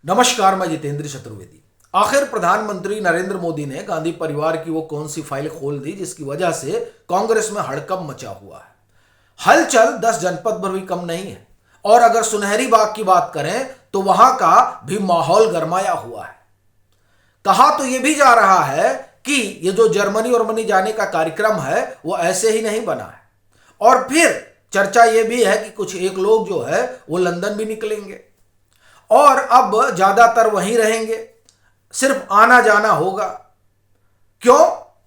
नमस्कार, मैं जितेंद्र चतुर्वेदी। आखिर प्रधानमंत्री नरेंद्र मोदी ने गांधी परिवार की वो कौन सी फाइल खोल दी जिसकी वजह से कांग्रेस में हड़कंप मचा हुआ है। हलचल 10 जनपद पर भी कम नहीं है और अगर सुनहरी बाग की बात करें तो वहां का भी माहौल गरमाया हुआ है। कहा तो यह भी जा रहा है कि ये जो जर्मनी और मनी जाने का कार्यक्रम है वो ऐसे ही नहीं बना है, और फिर चर्चा यह भी है कि कुछ एक लोग जो है वो लंदन भी निकलेंगे और अब ज्यादातर वहीं रहेंगे, सिर्फ आना जाना होगा। क्यों?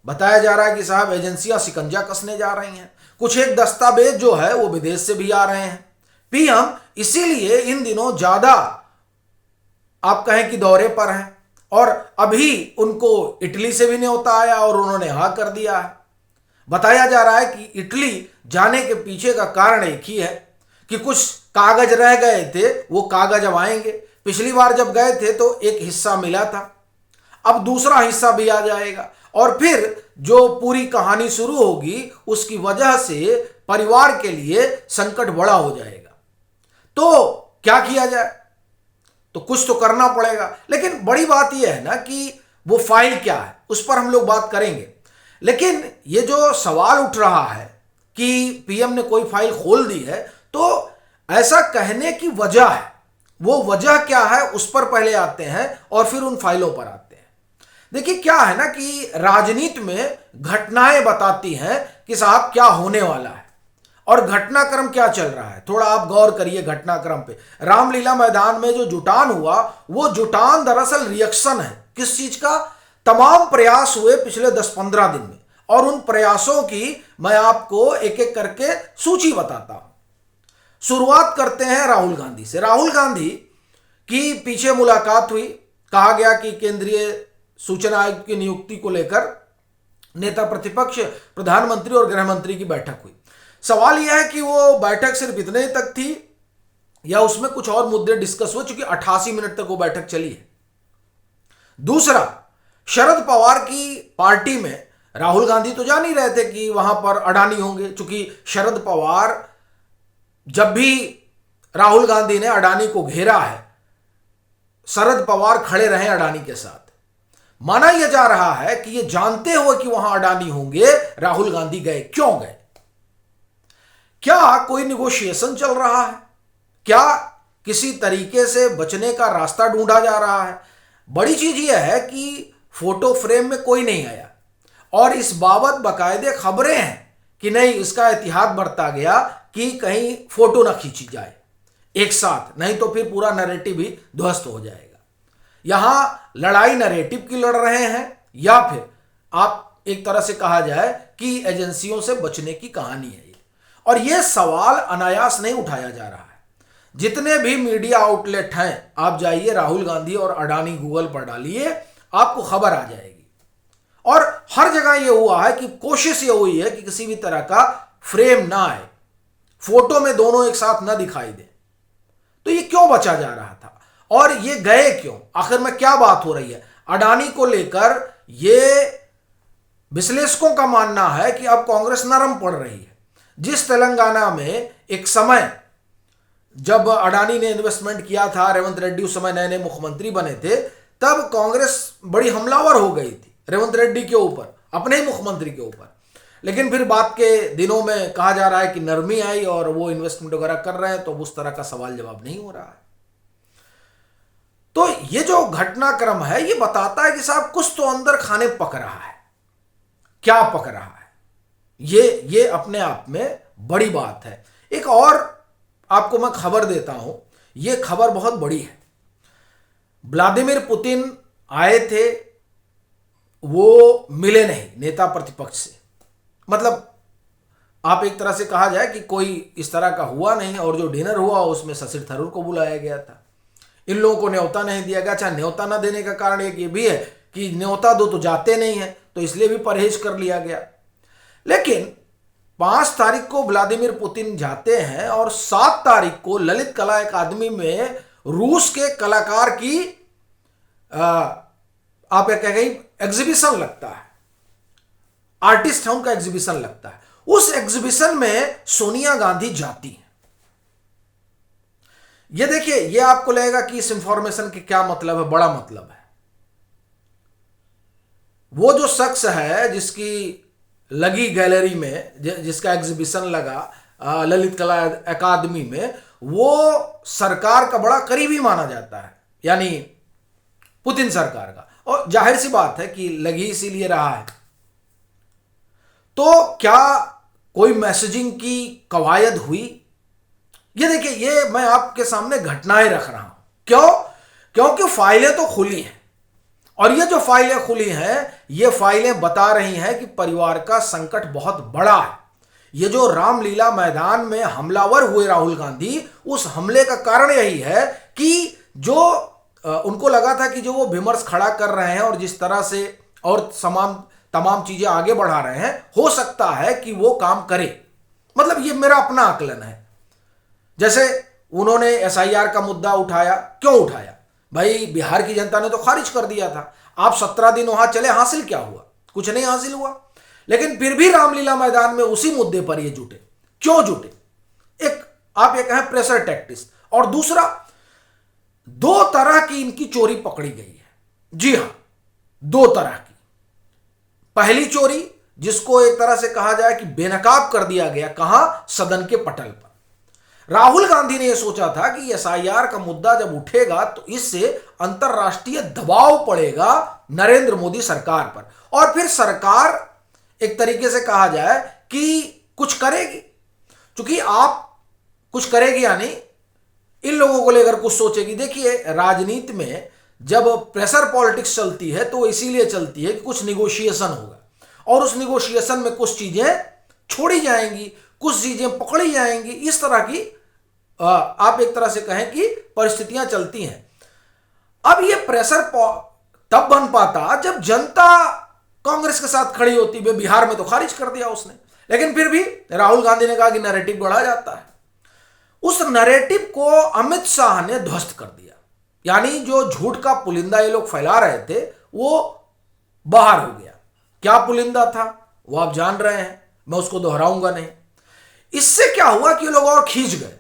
बताया जा रहा है कि साहब एजेंसियां शिकंजा कसने जा रही हैं, कुछ एक दस्तावेज जो है वो विदेश से भी आ रहे हैं। पीएम इसीलिए इन दिनों ज्यादा आप कहें कि दौरे पर हैं, और अभी उनको इटली से भी न्योता आया और उन्होंने हाँ कर दिया है। बताया जा रहा है कि इटली जाने के पीछे का कारण एक ही है कि कुछ कागज रह गए थे, वो कागज अब आएंगे। पिछली बार जब गए थे तो एक हिस्सा मिला था, अब दूसरा हिस्सा भी आ जाएगा और फिर जो पूरी कहानी शुरू होगी उसकी वजह से परिवार के लिए संकट बड़ा हो जाएगा। तो क्या किया जाए? तो कुछ तो करना पड़ेगा, लेकिन बड़ी बात यह है ना कि वो फाइल क्या है उस पर हम लोग बात करेंगे। लेकिन ये जो सवाल उठ रहा है कि पीएम ने कोई फाइल खोल दी है, तो ऐसा कहने की वजह है, वो वजह क्या है उस पर पहले आते हैं और फिर उन फाइलों पर आते हैं। देखिए क्या है ना कि राजनीति में घटनाएं बताती हैं कि साहब क्या होने वाला है और घटनाक्रम क्या चल रहा है। थोड़ा आप गौर करिए घटनाक्रम पे। रामलीला मैदान में जो जुटान हुआ, वो जुटान दरअसल रिएक्शन है किस चीज का? तमाम प्रयास हुए पिछले 10-15 दिन में, और उन प्रयासों की मैं आपको एक एक करके सूची बताता हूं। शुरुआत करते हैं राहुल गांधी से। राहुल गांधी की पीछे मुलाकात हुई, कहा गया कि केंद्रीय सूचना आयुक्त की नियुक्ति को लेकर नेता प्रतिपक्ष, प्रधानमंत्री और गृह मंत्री की बैठक हुई। सवाल यह है कि वो बैठक सिर्फ इतने तक थी या उसमें कुछ और मुद्दे डिस्कस हुए, चूंकि 88 मिनट तक वो बैठक चली है। दूसरा, शरद पवार की पार्टी में राहुल गांधी तो जान ही रहे थे कि वहां पर अडानी होंगे, चूंकि शरद पवार जब भी राहुल गांधी ने अडानी को घेरा है, शरद पवार खड़े रहे अडानी के साथ। माना यह जा रहा है कि यह जानते हुए कि वहां अडानी होंगे राहुल गांधी गए। क्यों गए? क्या कोई निगोशिएशन चल रहा है? क्या किसी तरीके से बचने का रास्ता ढूंढा जा रहा है? बड़ी चीज यह है कि फोटो फ्रेम में कोई नहीं आया और इस बाबत बाकायदे खबरें हैं कि नहीं, इसका एहतियात बरता गया कि कहीं फोटो ना खींची जाए एक साथ, नहीं तो फिर पूरा नैरेटिव ही ध्वस्त हो जाएगा। यहां लड़ाई नैरेटिव की लड़ रहे हैं या फिर आप एक तरह से कहा जाए कि एजेंसियों से बचने की कहानी है ये। और यह सवाल अनायास नहीं उठाया जा रहा है। जितने भी मीडिया आउटलेट हैं, आप जाइए राहुल गांधी और अडानी गूगल पर डालिए, आपको खबर आ जाएगी। और हर जगह यह हुआ है कि कोशिश यह हुई है कि किसी भी तरह का फ्रेम ना आए, फोटो में दोनों एक साथ ना दिखाई दे। तो ये क्यों बचा जा रहा था और ये गए क्यों? आखिर में क्या बात हो रही है? अडानी को लेकर ये विश्लेषकों का मानना है कि अब कांग्रेस नरम पड़ रही है। जिस तेलंगाना में एक समय जब अडानी ने इन्वेस्टमेंट किया था, रेवंत रेड्डी उस समय नए नए मुख्यमंत्री बने थे, तब कांग्रेस बड़ी हमलावर हो गई थी रेवंत रेड्डी के ऊपर, अपने ही मुख्यमंत्री के ऊपर। लेकिन फिर बाद के दिनों में कहा जा रहा है कि नरमी आई और वो इन्वेस्टमेंट वगैरह कर रहे हैं, तो उस तरह का सवाल जवाब नहीं हो रहा है। तो ये जो घटनाक्रम है ये बताता है कि साहब कुछ तो अंदर खाने पक रहा है। क्या पक रहा है? ये अपने आप में बड़ी बात है। एक और आपको मैं खबर देता हूं, ये खबर बहुत बड़ी है। व्लादिमीर पुतिन आए थे, वो मिले नहीं नेता प्रतिपक्ष से। मतलब आप एक तरह से कहा जाए कि कोई इस तरह का हुआ नहीं, और जो डिनर हुआ उसमें शशि थरूर को बुलाया गया था। इन लोगों को न्योता नहीं दिया गया। अच्छा, न्योता ना देने का कारण एक ये भी है कि न्योता दो तो जाते नहीं है, तो इसलिए भी परहेज कर लिया गया। लेकिन 5 तारीख को व्लादिमीर पुतिन जाते हैं और 7 तारीख को ललित कला अकादमी में रूस के कलाकार की आप क्या कहें एग्जीबिशन लगता है, आर्टिस्ट है उनका एग्जीबिशन लगता है। उस एग्जीबिशन में सोनिया गांधी जाती हैं। ये देखिए, ये आपको लगेगा कि इस इंफॉर्मेशन के क्या मतलब है, बड़ा मतलब है। वो जो शख्स है जिसकी लगी गैलरी में, जिसका एग्जीबिशन लगा ललित कला अकादमी में, वो सरकार का बड़ा करीबी माना जाता है, यानी पुतिन सरकार का। और जाहिर सी बात है कि लगी इसीलिए रहा है। तो क्या कोई मैसेजिंग की कवायद हुई? ये देखिए, ये मैं आपके सामने घटनाएं रख रहा हूं। क्यों? क्योंकि फाइलें तो खुली हैं, और ये जो फाइलें खुली हैं, ये फाइलें बता रही हैं कि परिवार का संकट बहुत बड़ा है। ये जो रामलीला मैदान में हमलावर हुए राहुल गांधी, उस हमले का कारण यही है कि जो उनको लगा था कि जो वो विमर्श खड़ा कर रहे हैं और जिस तरह से और तमाम चीजें आगे बढ़ा रहे हैं, हो सकता है कि वो काम करे। मतलब ये मेरा अपना आकलन है। जैसे उन्होंने एसआईआर का मुद्दा उठाया, क्यों उठाया भाई? बिहार की जनता ने तो खारिज कर दिया था। आप 17 दिन वहां चले, हासिल क्या हुआ? कुछ नहीं हासिल हुआ। लेकिन फिर भी रामलीला मैदान में उसी मुद्दे पर ये जुटे। क्यों जुटे? एक आप ये कहें प्रेशर टैक्टिक्स, और दूसरा, दो तरह की इनकी चोरी पकड़ी गई है। जी हां, दो तरह की। पहली चोरी, जिसको एक तरह से कहा जाए कि बेनकाब कर दिया गया, कहां? सदन के पटल पर। राहुल गांधी ने यह सोचा था कि एसआईआर का मुद्दा जब उठेगा तो इससे अंतरराष्ट्रीय दबाव पड़ेगा नरेंद्र मोदी सरकार पर, और फिर सरकार एक तरीके से कहा जाए कि कुछ करेगी। क्योंकि आप कुछ करेगी यानी इन लोगों को लेकर कुछ सोचेगी। देखिए, राजनीति में जब प्रेशर पॉलिटिक्स चलती है तो इसीलिए चलती है कि कुछ निगोशिएशन होगा, और उस निगोशिएशन में कुछ चीजें छोड़ी जाएंगी, कुछ चीजें पकड़ी जाएंगी। इस तरह की आप एक तरह से कहें कि परिस्थितियां चलती हैं। अब ये प्रेशर तब बन पाता जब जनता कांग्रेस के साथ खड़ी होती। बिहार में तो खारिज कर दिया उसने, लेकिन फिर भी राहुल गांधी ने कहा कि नैरेटिव बढ़ा जाता है। उस नैरेटिव को अमित शाह ने ध्वस्त कर दिया। यानी जो झूठ का पुलिंदा ये लोग फैला रहे थे वो बाहर हो गया। क्या पुलिंदा था वो आप जान रहे हैं, मैं उसको दोहराऊंगा नहीं। इससे क्या हुआ कि ये लोग और खींच गए।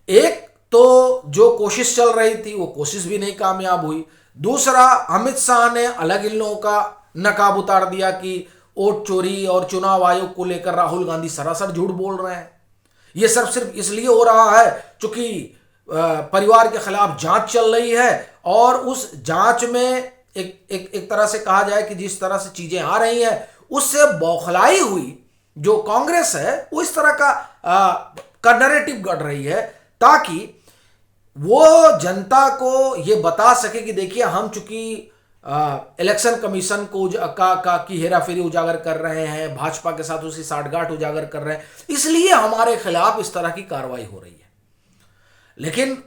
एक तो जो कोशिश चल रही थी वो कोशिश भी नहीं कामयाब हुई। दूसरा, अमित शाह ने अलग इन लोगों का नकाब उतार दिया कि वोट चोरी और चुनाव आयोग को लेकर राहुल गांधी सरासर झूठ बोल रहे हैं। ये सब सिर्फ इसलिए हो रहा है क्योंकि परिवार के खिलाफ जांच चल रही है, और उस जांच में एक तरह से कहा जाए कि जिस तरह से चीजें आ रही हैं उससे बौखलाई हुई जो कांग्रेस है, वो इस तरह का नैरेटिव गढ़ रही है ताकि वो जनता को ये बता सके कि देखिए, हम चूंकि इलेक्शन कमीशन को की हेराफेरी उजागर कर रहे हैं, भाजपा के साथ उसकी साठगांठ उजागर कर रहे हैं, इसलिए हमारे खिलाफ इस तरह की कार्रवाई हो रही है। लेकिन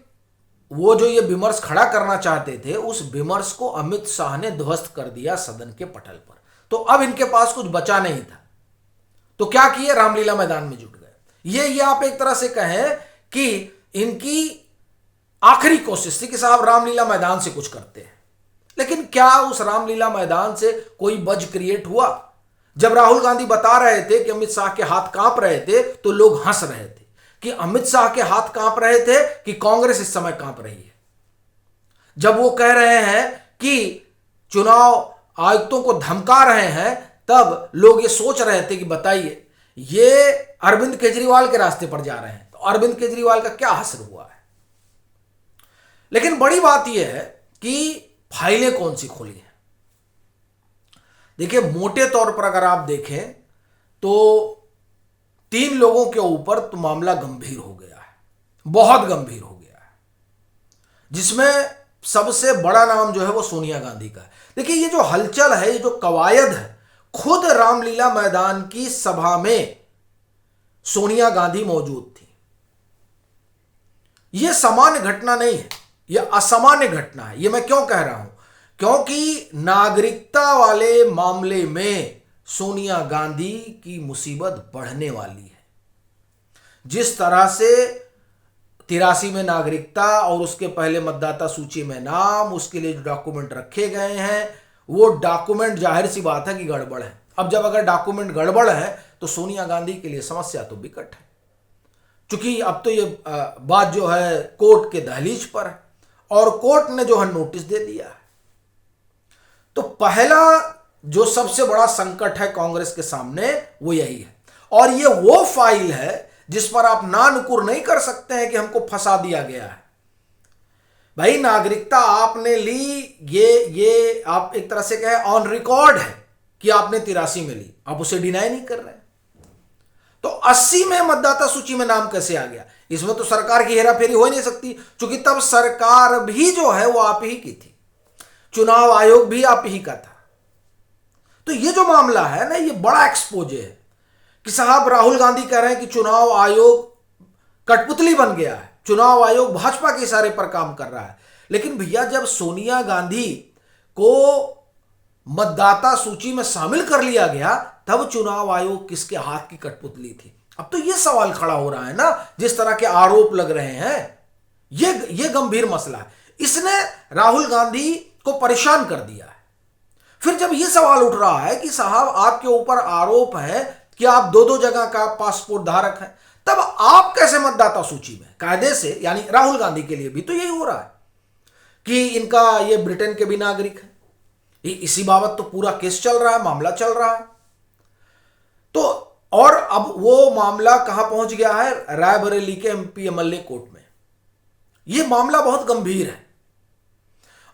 वो जो ये विमर्श खड़ा करना चाहते थे, उस विमर्श को अमित शाह ने ध्वस्त कर दिया सदन के पटल पर। तो अब इनके पास कुछ बचा नहीं था, तो क्या किए? रामलीला मैदान में जुट गए। ये आप एक तरह से कहें कि इनकी आखिरी कोशिश थी कि साहब रामलीला मैदान से कुछ करते हैं। लेकिन क्या उस रामलीला मैदान से कोई बज क्रिएट हुआ? जब राहुल गांधी बता रहे थे कि अमित शाह के हाथ कांप रहे थे तो लोग हंस रहे थे कि अमित शाह के हाथ कांप रहे थे कि कांग्रेस इस समय कांप रही है। जब वो कह रहे हैं कि चुनाव आयुक्तों को धमका रहे हैं, तब लोग ये सोच रहे थे कि बताइए, ये अरविंद केजरीवाल के रास्ते पर जा रहे हैं, तो अरविंद केजरीवाल का क्या असर हुआ है। लेकिन बड़ी बात यह है कि फाइलें कौन सी खुली हैं। देखिए, मोटे तौर पर अगर आप देखें तो 3 लोगों के ऊपर तो मामला गंभीर हो गया है, बहुत गंभीर हो गया है, जिसमें सबसे बड़ा नाम जो है वो सोनिया गांधी का है। देखिए, ये जो हलचल है, ये जो कवायद है, खुद रामलीला मैदान की सभा में सोनिया गांधी मौजूद थी। यह सामान्य घटना नहीं है, यह असामान्य घटना है। यह मैं क्यों कह रहा हूं? क्योंकि नागरिकता वाले मामले में सोनिया गांधी की मुसीबत बढ़ने वाली है। जिस तरह से 83 में नागरिकता और उसके पहले मतदाता सूची में नाम, उसके लिए जो डॉक्यूमेंट रखे गए हैं, वो डॉक्यूमेंट जाहिर सी बात है कि गड़बड़ है। अब जब अगर डॉक्यूमेंट गड़बड़ है तो सोनिया गांधी के लिए समस्या तो विकट है। चूंकि अब तो ये बात जो है कोर्ट के दहलीज पर है और कोर्ट ने जो है नोटिस दे दिया है। तो पहला जो सबसे बड़ा संकट है कांग्रेस के सामने वो यही है, और ये वो फाइल है जिस पर आप ना नुकुर नहीं कर सकते हैं कि हमको फंसा दिया गया है। भाई नागरिकता आपने ली, ये आप एक तरह से कहे ऑन रिकॉर्ड है कि आपने 83 में ली, आप उसे डिनाई नहीं कर रहे। तो 80 में मतदाता सूची में नाम कैसे आ गया? इसमें तो सरकार की हेराफेरी हो ही नहीं सकती, क्योंकि तब सरकार भी जो है वो आप ही की थी, चुनाव आयोग भी आप ही का था। तो ये जो मामला है ना, ये बड़ा एक्सपोजे है कि साहब राहुल गांधी कह रहे हैं कि चुनाव आयोग कठपुतली बन गया है, चुनाव आयोग भाजपा के इशारे पर काम कर रहा है। लेकिन भैया जब सोनिया गांधी को मतदाता सूची में शामिल कर लिया गया तब चुनाव आयोग किसके हाथ की कठपुतली थी? अब तो यह सवाल खड़ा हो रहा है ना, जिस तरह के आरोप लग रहे हैं, ये गंभीर मसला है। इसने राहुल गांधी को परेशान कर दिया है। फिर जब यह सवाल उठ रहा है कि साहब आपके ऊपर आरोप है कि आप दो जगह का पासपोर्ट धारक हैं, तब आप कैसे मतदाता सूची में? कायदे से यानी राहुल गांधी के लिए भी तो यही हो रहा है कि इनका ये ब्रिटेन के भी नागरिक है। इसी बाबत तो पूरा केस चल रहा है, मामला चल रहा है। तो और अब वो मामला कहां पहुंच गया है? रायबरेली के एमपी एमएलए कोर्ट में। यह मामला बहुत गंभीर है।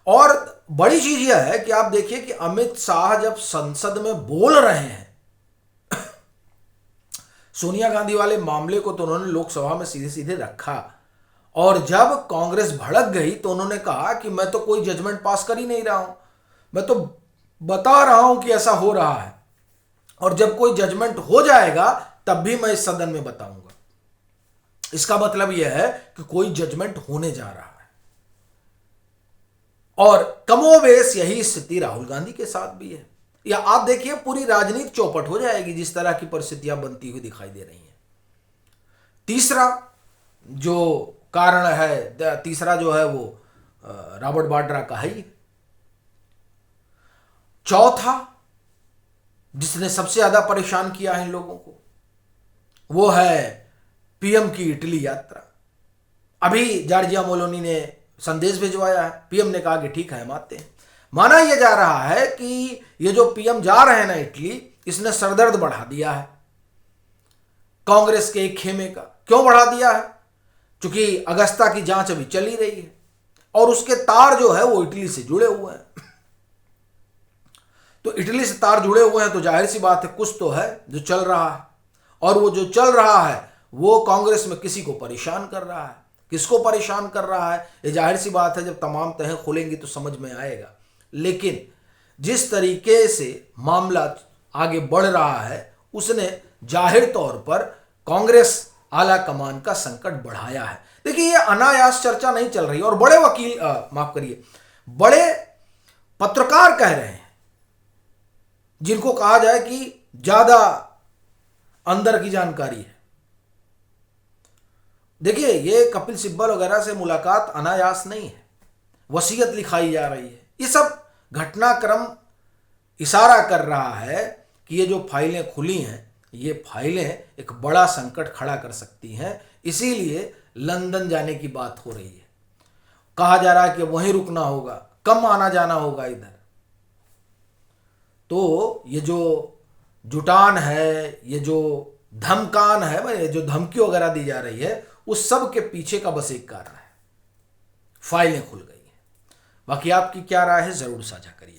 और बड़ी चीज यह है कि आप देखिए कि अमित शाह जब संसद में बोल रहे हैं, सोनिया गांधी वाले मामले को तो उन्होंने लोकसभा में सीधे सीधे रखा, और जब कांग्रेस भड़क गई तो उन्होंने कहा कि मैं तो कोई जजमेंट पास कर ही नहीं रहा हूं, मैं तो बता रहा हूं कि ऐसा हो रहा है, और जब कोई जजमेंट हो जाएगा तब भी मैं इस सदन में बताऊंगा। इसका मतलब यह है कि कोई जजमेंट होने जा रहा है। और कमोबेश यही स्थिति राहुल गांधी के साथ भी है। या आप देखिए पूरी राजनीति चौपट हो जाएगी जिस तरह की परिस्थितियां बनती हुई दिखाई दे रही हैं। तीसरा जो कारण है, तीसरा जो है वो रॉबर्ट वाड्रा का है। चौथा जिसने सबसे ज्यादा परेशान किया है इन लोगों को, वो है पीएम की इटली यात्रा। अभी जॉर्जिया मेलोनी ने संदेश भिजवाया है, पीएम ने कहा कि ठीक है हम आते हैं। माना यह जा रहा है कि ये जो पीएम जा रहे हैं ना इटली, इसने सरदर्द बढ़ा दिया है कांग्रेस के एक खेमे का। क्यों बढ़ा दिया है? क्योंकि अगस्ता की जांच अभी चली रही है और उसके तार जो है वो इटली से जुड़े हुए हैं। तो इटली से तार जुड़े हुए हैं तो जाहिर सी बात है कुछ तो है जो चल रहा है, और वो जो चल रहा है वो कांग्रेस में किसी को परेशान कर रहा है। किसको परेशान कर रहा है ये जाहिर सी बात है जब तमाम तहें खुलेंगी तो समझ में आएगा। लेकिन जिस तरीके से मामला आगे बढ़ रहा है उसने जाहिर तौर पर कांग्रेस आला कमान का संकट बढ़ाया है। देखिए ये अनायास चर्चा नहीं चल रही, और बड़े वकील माफ करिए बड़े पत्रकार कह रहे हैं, जिनको कहा जाए कि ज्यादा अंदर की जानकारी है। देखिए ये कपिल सिब्बल वगैरह से मुलाकात अनायास नहीं है, वसीयत लिखाई जा रही है। ये सब घटनाक्रम इशारा कर रहा है कि ये जो फाइलें खुली हैं ये फाइलें एक बड़ा संकट खड़ा कर सकती हैं। इसीलिए लंदन जाने की बात हो रही है। कहा जा रहा है कि वहीं रुकना होगा, कम आना जाना होगा इधर। तो ये जो जुटान है, ये जो धमकान है, ये जो धमकी वगैरह दी जा रही है, उस सब के पीछे का बस एक कारण है, फाइलें खुल गई हैं। बाकी आपकी क्या राय है जरूर साझा करिए।